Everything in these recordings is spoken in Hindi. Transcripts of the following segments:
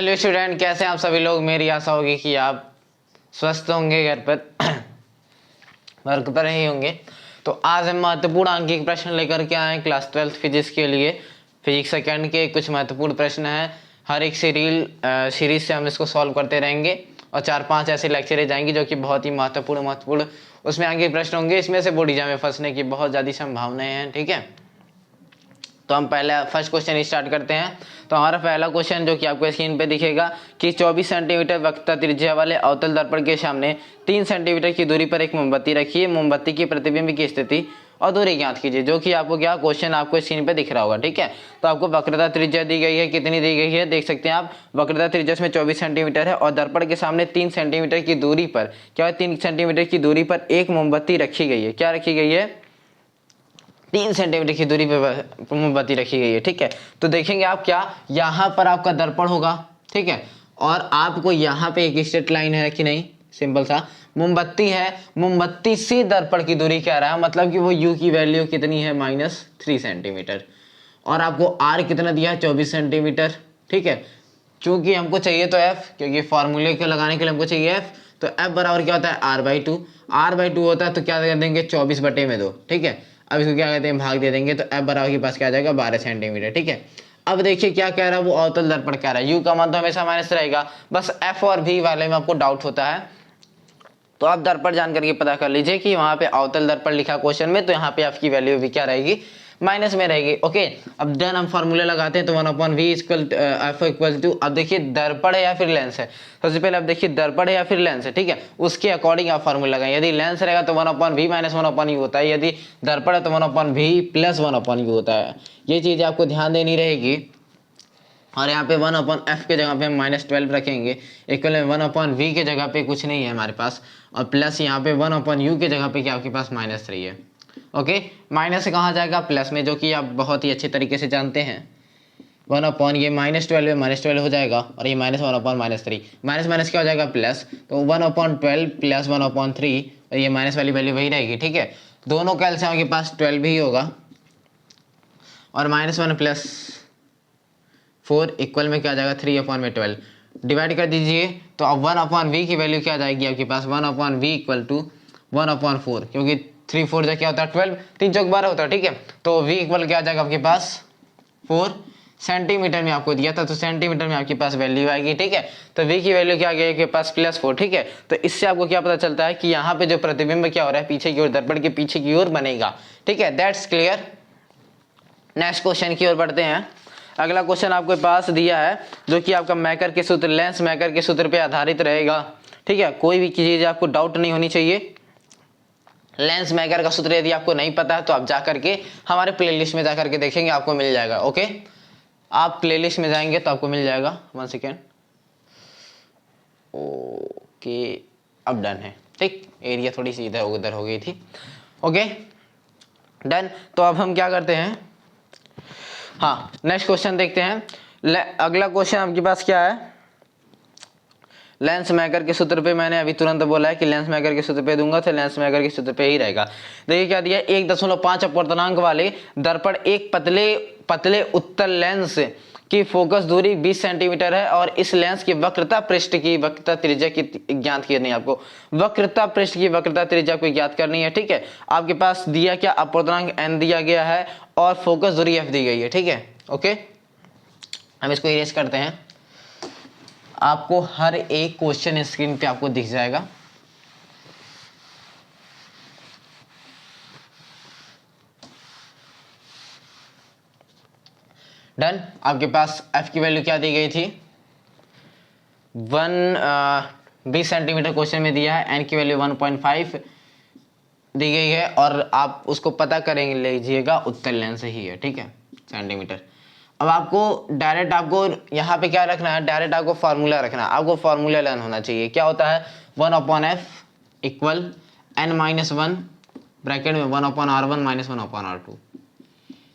हेलो स्टूडेंट, कैसे हैं आप सभी लोग। मेरी आशा होगी कि आप स्वस्थ होंगे, घर पर वर्क पर ही होंगे। तो आज हम महत्वपूर्ण अंकीय प्रश्न लेकर के आए क्लास 12 फिजिक्स के लिए। फिजिक्स सेकंड के कुछ महत्वपूर्ण प्रश्न हैं। हर एक सीरीज से हम इसको सॉल्व करते रहेंगे और 4-5 ऐसे लेक्चरें जाएंगी जो कि बहुत ही महत्वपूर्ण उसमें अंकीय प्रश्न होंगे। इसमें से बोर्ड एग्जाम में फंसने की बहुत ज़्यादा संभावनाएं हैं। ठीक है, तो हम पहला फर्स्ट क्वेश्चन स्टार्ट करते हैं। तो हमारा पहला क्वेश्चन जो कि आपको स्क्रीन पे दिखेगा कि 24 सेंटीमीटर वक्रता त्रिज्या वाले अवतल दर्पण के सामने 3 सेंटीमीटर की दूरी पर एक मोमबत्ती रखी है। मोमबत्ती की प्रतिबिंब की स्थिति और दूरी ज्ञात कीजिए। जो कि आपको क्या क्वेश्चन आपको स्क्रीन पे दिख रहा होगा। ठीक है, तो आपको वक्रता त्रिज्या दी गई है, कितनी दी गई है देख सकते हैं आप। वक्रता त्रिज्या इसमें 24 सेंटीमीटर है और दर्पण के सामने 3 सेंटीमीटर की दूरी पर क्या है, 3 सेंटीमीटर की दूरी पर एक मोमबत्ती रखी गई है। क्या रखी गई है? 3 सेंटीमीटर की दूरी पे मोमबत्ती रखी गई है। ठीक है, तो देखेंगे आप क्या, यहाँ पर आपका दर्पण होगा। ठीक है, और आपको यहाँ पे एक स्ट्रेट लाइन है कि नहीं, सिंपल सा मोमबत्ती है। मोमबत्ती से दर्पण की दूरी क्या रहा है, मतलब कि वो u की वैल्यू कितनी है, -3 सेंटीमीटर। और आपको r कितना दिया है, 24 सेंटीमीटर। ठीक है, चूंकि हमको चाहिए तो f, क्योंकि फॉर्मूले के लगाने के लिए हमको चाहिए f, तो f बराबर क्या होता है, r/2। r/2 होता है तो क्या कर देंगे, 24/2। ठीक है, अब इसको क्या कहते हैं, भाग दे देंगे, तो f बराबर के पास क्या आ जाएगा, 12 सेंटीमीटर। ठीक है, अब देखिए क्या कह रहा है वो, अवतल दर्पण कह रहा है। u का मान तो हमेशा माइनस रहेगा, बस f और v वाले में आपको डाउट होता है। तो आप दर्पण जान करके पता कर लीजिए कि वहां पे अवतल दर्पण लिखा क्वेश्चन में, तो यहाँ पे f की वैल्यू भी क्या रहेगी, माइनस में रहेगी। ओके, अब देन हम फॉर्मूले लगाते हैं। तो 1/v एफ इक्वल टू, अब देखिए दर्पण है या फिर लेंस है। सबसे पहले आप देखिए दर्पण है या फिर लेंस है। ठीक है, उसके अकॉर्डिंग आप फॉर्मूला लगाएं। यदि लेंस रहेगा तो 1/v माइनस 1/u होता है। यदि दर्पण है तो 1/v प्लस 1/u होता है। ये चीज आपको ध्यान देनी रहेगी। और यहाँ पे 1/f के जगह पे हम -12 रखेंगे। इक्वल 1/v के जगह पे कुछ नहीं है हमारे पास, और प्लस यहाँ पे 1/u के जगह पे क्या आपके पास -3 है। ओके, माइनस से कहाँ जाएगा, प्लस में, जो कि आप बहुत ही अच्छे तरीके से जानते हैं। 1/, ये -12 में -12 हो जाएगा, और ये -1/-3, माइनस माइनस क्या हो जाएगा, प्लस। तो 1/12 प्लस 1/3, और ये माइनस वाली वैल्यू वही रहेगी। ठीक है, दोनों का एलसीएम के पास 12 ही होगा, और -1 प्लस 4 इक्वल में क्या आ जाएगा, 3/12। डिवाइड कर दीजिए, तो अब 1/v की वैल्यू क्या आ जाएगी आपके पास, 1/v इक्वल टू 1/4, क्योंकि 3 4 क्या होता है 12, 3 चौक 12 होता है। ठीक है, तो v इक्वल क्या आ जाएगा आपके पास 4 सेंटीमीटर में आपको दिया था, तो सेंटीमीटर में आपके पास वैल्यू आएगी। ठीक है, तो v की वैल्यू क्या आ गई आपके पास +4। ठीक है, तो इससे आपको क्या पता चलता है कि यहाँ पे जो प्रतिबिंब क्या हो रहा है, पीछे की ओर, दर्पण के पीछे की ओर बनेगा। ठीक है, दैट्स क्लियर। नेक्स्ट क्वेश्चन की ओर बढ़ते हैं। अगला क्वेश्चन आपके पास दिया है जो कि आपका मैकर के सूत्र, लेंस मैकर के सूत्र पे आधारित रहेगा। ठीक है, कोई भी चीज आपको डाउट नहीं होनी चाहिए। लेंस मैकर का सूत्र यदि आपको नहीं पता है तो आप जा करके हमारे प्लेलिस्ट में जा करके देखेंगे, आपको मिल जाएगा। ओके, आप प्लेलिस्ट में जाएंगे तो आपको मिल जाएगा। 1 सेकेंड। ओके, अब डन है। ठीक, एरिया थोड़ी सी इधर उधर हो गई थी। Okay done. तो अब हम क्या करते हैं, हाँ नेक्स्ट क्वेश्चन देखते हैं। अगला क्वेश्चन आपके पास क्या है, लेंस मैकर के सूत्र पे मैंने अभी तुरंत बोला है कि लेंस मैकर के सूत्र पे दूंगा, तो लेंस मैकर के सूत्र पे ही रहेगा। देखिए क्या दिया, 1.5 अपवर्तनांक वाले दर्पण एक पतले उत्तल लेंस की फोकस दूरी 20 सेंटीमीटर है, और इस लेंस की वक्रता पृष्ठ की वक्रता त्रिज्या की ज्ञात करनी है। आपको वक्रता पृष्ठ की वक्रता त्रिज्या को ज्ञात करनी है। ठीक है, आपके पास दिया क्या, अपवर्तनांक n दिया गया है और फोकस दूरी f दी गई है। ठीक है, ओके, हम इसको इरेज करते हैं। आपको हर एक क्वेश्चन स्क्रीन पे आपको दिख जाएगा। डन। आपके पास f की वैल्यू क्या दी गई थी, 20 सेंटीमीटर क्वेश्चन में दिया है। n की वैल्यू 1.5 दी गई है, और आप उसको पता करेंगे लीजिएगा उत्तल लेंस ही है। ठीक है, सेंटीमीटर। अब आपको डायरेक्ट आपको यहाँ पे क्या रखना है, डायरेक्ट आपको फार्मूला रखना है। आपको फार्मूला लर्न होना चाहिए। क्या होता है, 1/f इक्वल n-1 ब्रैकेट में 1/r1 माइनस 1/r2।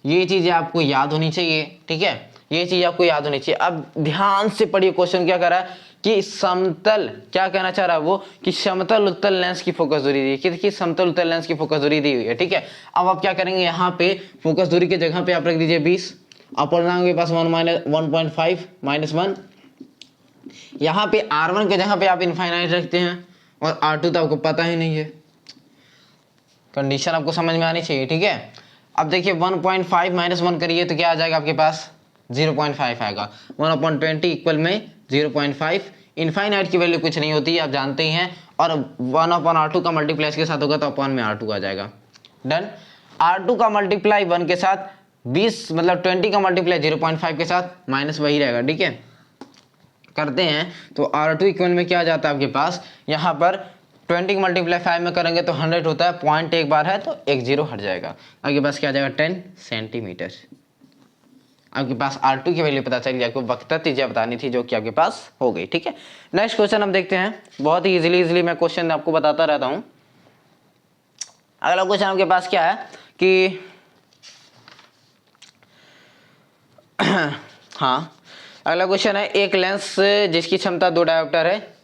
ये चीजें आपको याद होनी चाहिए। ठीक है, ये चीज आपको याद होनी चाहिए। अब ध्यान से पढ़िए, क्वेश्चन क्या कर रहा है कि समतल, क्या कहना चाह रहा है वो, कि समतल उत्तल लेंस की फोकस दूरी दी है, कि समतल उत्तल लेंस की फोकस दूरी दी हुई है। ठीक है, अब आप क्या करेंगे, यहाँ पे फोकस दूरी के जगह पे आप रख दीजिए 20, अपवर्तनांक के पास 1.5 -1, यहाँ पे R1 के जगह पे आप इनफाइनाइट रखते हैं और R2 तो आपको पता ही नहीं है। कंडीशन आपको समझ में आनी चाहिए, ठीक है। अब देखिए 1.5 माइनस 1 करिए तो क्या आ जाएगा आपके पास, 0.5 आएगा। 1/20 इक्वल में 0.5। इनफाइनाइट की वैल्यू कुछ नहीं होती है, आप जानते ही हैं। और 1/R2 का मल्टीप्लाई इसके साथ होगा तो अपॉन में R2 आ जाएगा। डन। R2 का मल्टीप्लाई 1 के साथ 20 मतलब 20 का मल्टीप्लाई 0.5 के साथ माइनस वही रहेगा, ठीक है। करते हैं तो R2 इक्वल में क्या आ जाता है आपके पास, यहाँ पर 20 का मल्टीप्लाई 5 में करेंगे तो 100 होता है, पॉइंट एक बार है तो एक जीरो हट जाएगा, आपके पास क्या आ जाएगा 10 सेंटीमीटर। आपके पास R2 की वैल्यू पता चली, आपको वक्र त्रिज्या बतानी थी जो कि आपके पास हो गई, ठीक है। नेक्स्ट क्वेश्चन हम देखते हैं, बहुत ही इजीली मैं क्वेश्चन आपको बताता रहता हूं। अगला क्वेश्चन आपके पास क्या है कि हाँ, अगला क्वेश्चन है, एक लेंस जिसकी क्षमता 2 डायोप्टर है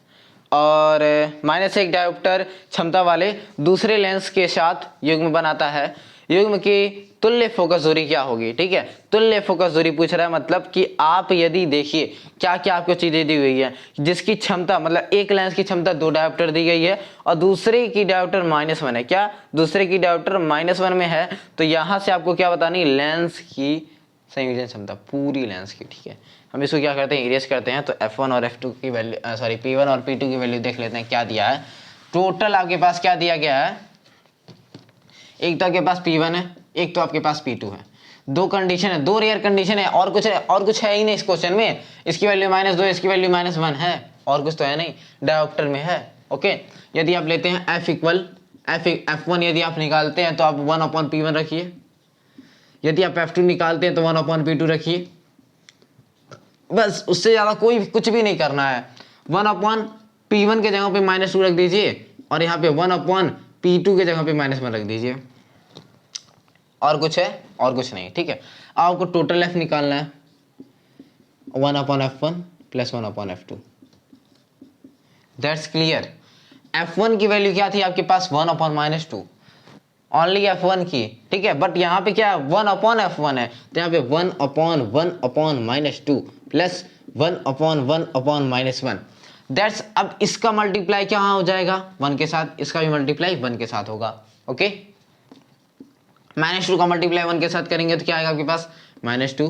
और -1 डायोप्टर क्षमता वाले दूसरे लेंस के साथ युग्म बनाता है, युग्म की तुल्य फोकस दूरी क्या होगी, ठीक है। तुल्य फोकस दूरी पूछ रहा है, मतलब कि आप यदि देखिए क्या क्या आपको चीजें दी हुई है, जिसकी क्षमता मतलब एक लेंस की क्षमता 2 डायोप्टर दी गई है और दूसरे की डायोप्टर -1 है, क्या दूसरे की डायोप्टर -1 में है, तो यहां से आपको क्या बतानी, लेंस की संयोजन क्षमता पूरी लेंस की, ठीक है। हम इसको क्या करते हैं, इरेज करते हैं, तो F1 और F2 की वैल्यू सॉरी P1 और P2 की वैल्यू देख लेते हैं क्या दिया है। टोटल आपके पास क्या दिया गया है, एक तो आपके पास P1 है, एक तो आपके पास P2 है। दो कंडीशन है, दो रेयर कंडीशन है, और कुछ है ही नहीं इस क्वेश्चन में। इसकी वैल्यू -2, इसकी वैल्यू -1 है, और कुछ तो है नहीं, डायोप्टर में है, ओके। यदि आप लेते हैं F1 यदि आप निकालते हैं तो आप 1/P1 रखिए, यदि आप F2 निकालते हैं तो 1/P2 रखिए, बस उससे ज्यादा कोई कुछ भी नहीं करना है। 1/P1 के जगह पे -2 रख दीजिए और यहाँ पे 1/P2 के जगह पे -1 रख दीजिए, और कुछ है और कुछ नहीं, ठीक है। आपको टोटल F निकालना है, 1/F1 plus 1/F2, that's clear. F1 की वैल्यू क्या थी आपके पास, 1/-2, ओनली F1 की, ठीक है। बट यहाँ पे क्या 1/F1 है, तो यहाँ पे 1/1/-2 प्लस 1/1/-1, दैट्स। अब इसका मल्टीप्लाई क्या हो जाएगा 1 के साथ, इसका भी मल्टीप्लाई 1 के साथ होगा, ओके। -2 का मल्टीप्लाई 1 के साथ करेंगे तो क्या आएगा आपके पास, -2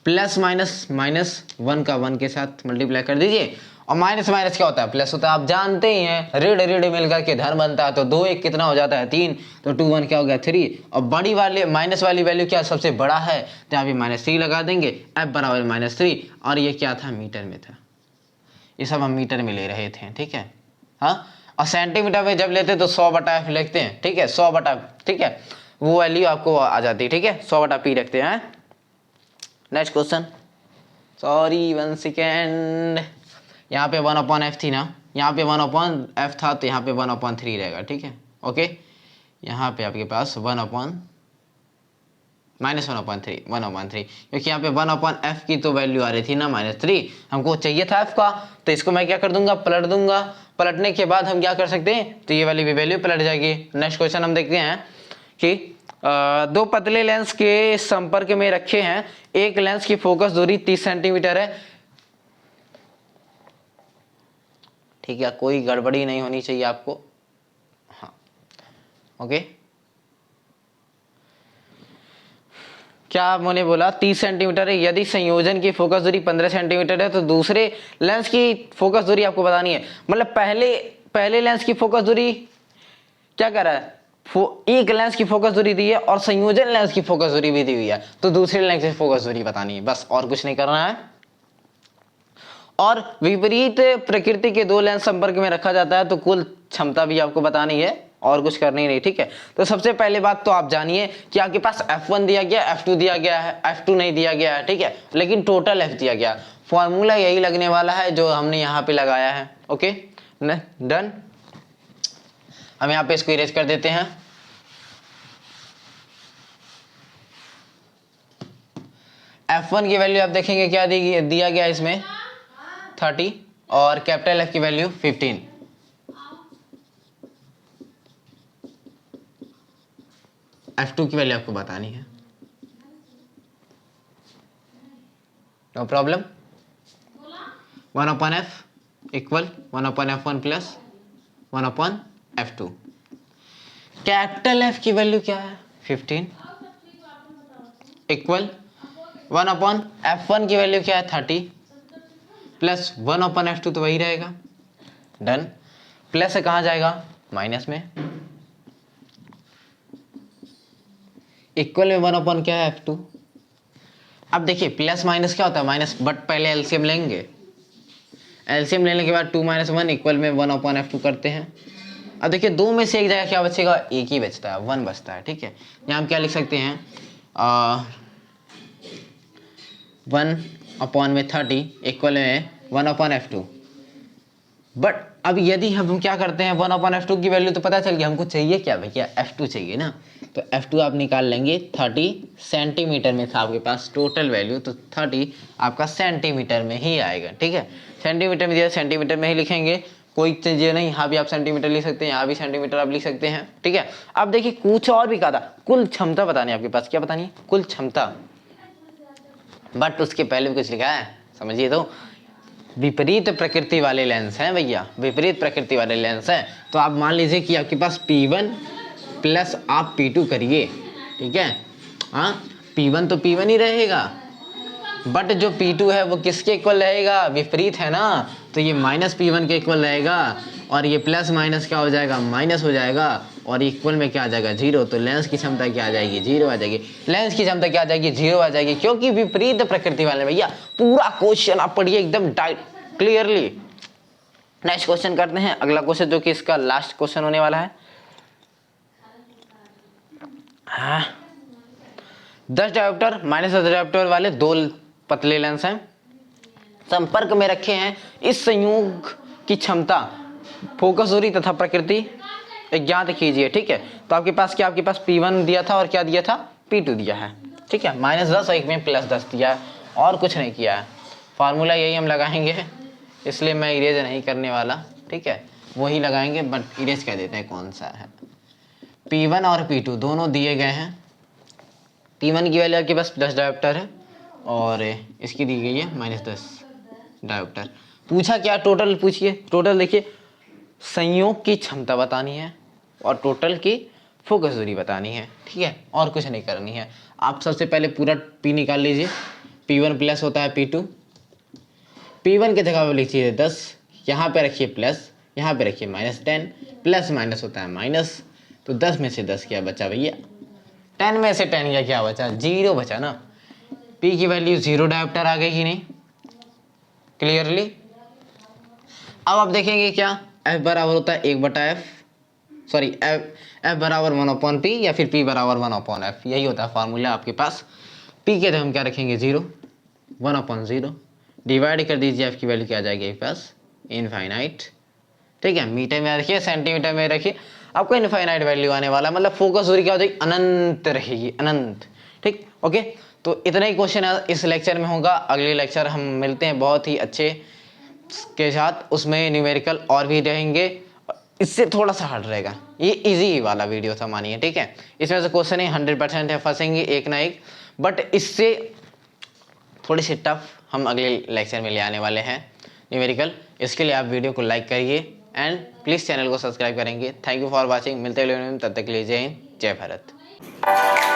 प्लस -1 का 1 के साथ मल्टीप्लाई कर दीजिए, और माइनस माइनस क्या होता है, प्लस होता है, आप जानते ही हैं, ऋण ऋण मिलकर के धन बनता है, तो 2 1 कितना हो जाता है 3, तो 2 1 क्या हो गया 3, और बड़ी वाली माइनस वाली वैल्यू क्या सबसे बड़ा है, तो यहाँ पे -3 लगा देंगे, F बराबर -3, और ये क्या था, मीटर में था, ये सब हम मीटर में ले रहे थे, ठीक है। हाँ, और सेंटीमीटर में जब लेते तो 100/F लिखते हैं, ठीक है, 100/F, ठीक है, वो वैल्यू आपको आ जाती है, ठीक है, 100/P रखते हैं। नेक्स्ट क्वेश्चन, सॉरी 1 सेकेंड, यहाँ पे 1/F थी ना, यहाँ पे 1/F था, तो यहाँ पे 1/3 रहेगा, ठीक है, ओके। यहाँ पे आपके पास 1/3, क्योंकि यहाँ पे 1/F की तो वैल्यू आ रही थी ना -3, हमको चाहिए था F का, तो इसको मैं क्या कर दूंगा, पलट दूंगा, पलटने के बाद हम क्या कर सकते हैं, तो ये वाली भी वैल्यू पलट जाएगी। नेक्स्ट क्वेश्चन हम देखते हैं कि दो पतले लेंस के संपर्क में रखे हैं, एक लेंस की फोकस दूरी 30 सेंटीमीटर है, ठीक है, कोई गड़बड़ी नहीं होनी चाहिए आपको, हाँ, ओके। क्या मैंने बोला 30 सेंटीमीटर है, यदि संयोजन की फोकस दूरी 15 सेंटीमीटर है, तो दूसरे लेंस की फोकस दूरी आपको बतानी है, मतलब पहले लेंस की फोकस दूरी क्या कर रहा है, एक लेंस की फोकस दूरी दी है और संयोजन लेंस की फोकस दूरी भी दी हुई है, तो दूसरे लेंस की फोकस दूरी बतानी है, बस, और कुछ नहीं करना है। और विपरीत प्रकृति के दो लेंस संपर्क में रखा जाता है, तो कुल क्षमता भी आपको बतानी है, और कुछ करनी नहीं, ठीक है। तो सबसे पहले बात तो आप जानिए कि आपके पास F1 दिया गया, F2 दिया गया है, F2 नहीं दिया गया है, ठीक है, लेकिन टोटल F दिया गया, फॉर्मूला यही लगने वाला है जो हमने यहाँ पे लगाया है, ओके, डन। हम यहाँ पे इसको इरेज कर देते हैं। F1 की वैल्यू आप देखेंगे क्या दिया गया इसमें 30, और कैपिटल F की वैल्यू 15। F2 की वैल्यू आपको बतानी है, no problem. 1 upon F equal 1 upon F1 plus 1 upon F2। Capital F की वैल्यू क्या है 15 इक्वल 1 अपॉन F1 की वैल्यू क्या है 30 प्लस 1 अपॉन F2 तो वही रहेगा। डन। प्लस से कहाँ जाएगा माइनस में, इक्वल में 1 अपॉन क्या है F2। अब देखिए प्लस माइनस क्या होता है माइनस, बट पहले एलसीएम लेंगे, एलसीएम लेने के बाद 2 - 1 इक्वल में 1 अपॉन F2 करते हैं। अब देखिए दो में से एक जगह क्या बचेगा, एक ही बचता है 1 बचता है। ठीक है, यहाँ हम क्या लिख सकते हैं 1 अपॉन में 30 इक्वल में 1 अपॉन F2। बट अब यदि हम क्या करते हैं 1 अपॉन F2 की वैल्यू तो पता चल गया, हमको चाहिए क्या भैया F2 चाहिए ना, तो F2 आप निकाल लेंगे 30 सेंटीमीटर में था आपके पास टोटल वैल्यू, तो 30 आपका सेंटीमीटर में ही आएगा। ठीक है, सेंटीमीटर में दिया, सेंटीमीटर में ही लिखेंगे, कोई चीज़ें नहीं, यहाँ भी आप सेंटीमीटर लिख सकते हैं, यहाँ भी सेंटीमीटर आप लिख सकते हैं। ठीक है, अब देखिए कुछ और भी कहा था, कुल क्षमता बतानी है आपके पास, क्या बतानी है कुल क्षमता, बट उसके पहले भी कुछ लिखा है समझिए। तो विपरीत प्रकृति वाले लेंस हैं भैया, विपरीत प्रकृति वाले लेंस हैं, तो आप मान लीजिए कि आपके पास P1 प्लस आप P2 करिए। ठीक है, हाँ P1 तो P1 ही रहेगा, बट जो P2 है वो किसके इक्वल रहेगा, विपरीत है ना, तो ये माइनस P1 के इक्वल रहेगा, और ये प्लस माइनस क्या हो जाएगा माइनस हो जाएगा, और इक्वल में क्या आ जाएगा 0, तो लेंस की क्षमता क्या आ जाएगी 0 आ जाएगी, लेंस की क्षमता क्या आ जाएगी 0 आ जाएगी, क्योंकि विपरीत प्रकृति वाले भैया। पूरा क्वेश्चन आप पढ़िए एकदम क्लियरली। नेक्स्ट क्वेश्चन करते हैं, अगला क्वेश्चन जो कि इसका लास्ट क्वेश्चन होने वाला है। 10 डायोप्टर माइनस 10 डायोप्टर वाले दो पतले लेंस हैं, संपर्क में रखे हैं, इस संयोग की क्षमता फोकस दूरी तथा प्रकृति ज्ञात कीजिए। ठीक है, तो आपके पास क्या, आपके पास P1 दिया था और क्या दिया था P2 दिया है। ठीक है, -10 और एक में +10 दिया है, और कुछ नहीं किया है। फार्मूला यही हम लगाएंगे, इसलिए मैं इरेज नहीं करने वाला। ठीक है, वही लगाएंगे, बट इरेज कर देते हैं कौन सा है। P1 और P2 दोनों दिए गए हैं, P1 की वैल्यू आपके पास 10 डायोप्टर है और इसकी दी गई है -10 डायोप्टर। पूछा क्या, टोटल पूछिए, टोटल देखिए संयोग की क्षमता बतानी है और टोटल की फोकस दूरी बतानी है। ठीक है, और कुछ नहीं करनी है। आप सबसे पहले पूरा P निकाल लीजिए, P1 प्लस होता है P2, P1 की जगह पर लिखिए 10, यहाँ पे रखिए प्लस, यहाँ पे रखिए -10, प्लस माइनस होता है माइनस, तो 10 में से 10 क्या बचा भैया 10 में से 10 या क्या बचा 0 बचा ना। P की वैल्यू 0 डायोप्टर आ गई कि नहीं क्लियरली। अब आप देखेंगे क्या F बराबर होता है 1/F, सॉरी F बराबर 1/P या फिर P बराबर 1/F, यही होता है फार्मूला आपके पास। P के हम क्या रखेंगे 0, 1/0 डिवाइड कर दीजिए, F की वैल्यू क्या आ जाएगी आपके पास इनफाइनाइट। ठीक है, मीटर में रखिए, सेंटीमीटर में रखिए, आपको इनफाइनाइट वैल्यू आने वाला, मतलब फोकस दूरी क्या हो जाएगी अनंत रहेगी, अनंत। ठीक, ओके, तो इतना ही क्वेश्चन इस लेक्चर में होगा। अगले लेक्चर हम मिलते हैं बहुत ही अच्छे के साथ, उसमें न्यूमेरिकल और भी रहेंगे, इससे थोड़ा सा हार्ड रहेगा, ये इजी वाला वीडियो था मानिए। ठीक है, इसमें से क्वेश्चन ही 100% है, फंसेंगे एक ना एक, बट इससे थोड़ी सी टफ हम अगले लेक्चर में ले आने वाले हैं न्यूमेरिकल। इसके लिए आप वीडियो को लाइक करिए एंड प्लीज़ चैनल को सब्सक्राइब करेंगे। थैंक यू फॉर वॉचिंग, मिलते हैं तब तक के लिए जय हिंद, जय भारत।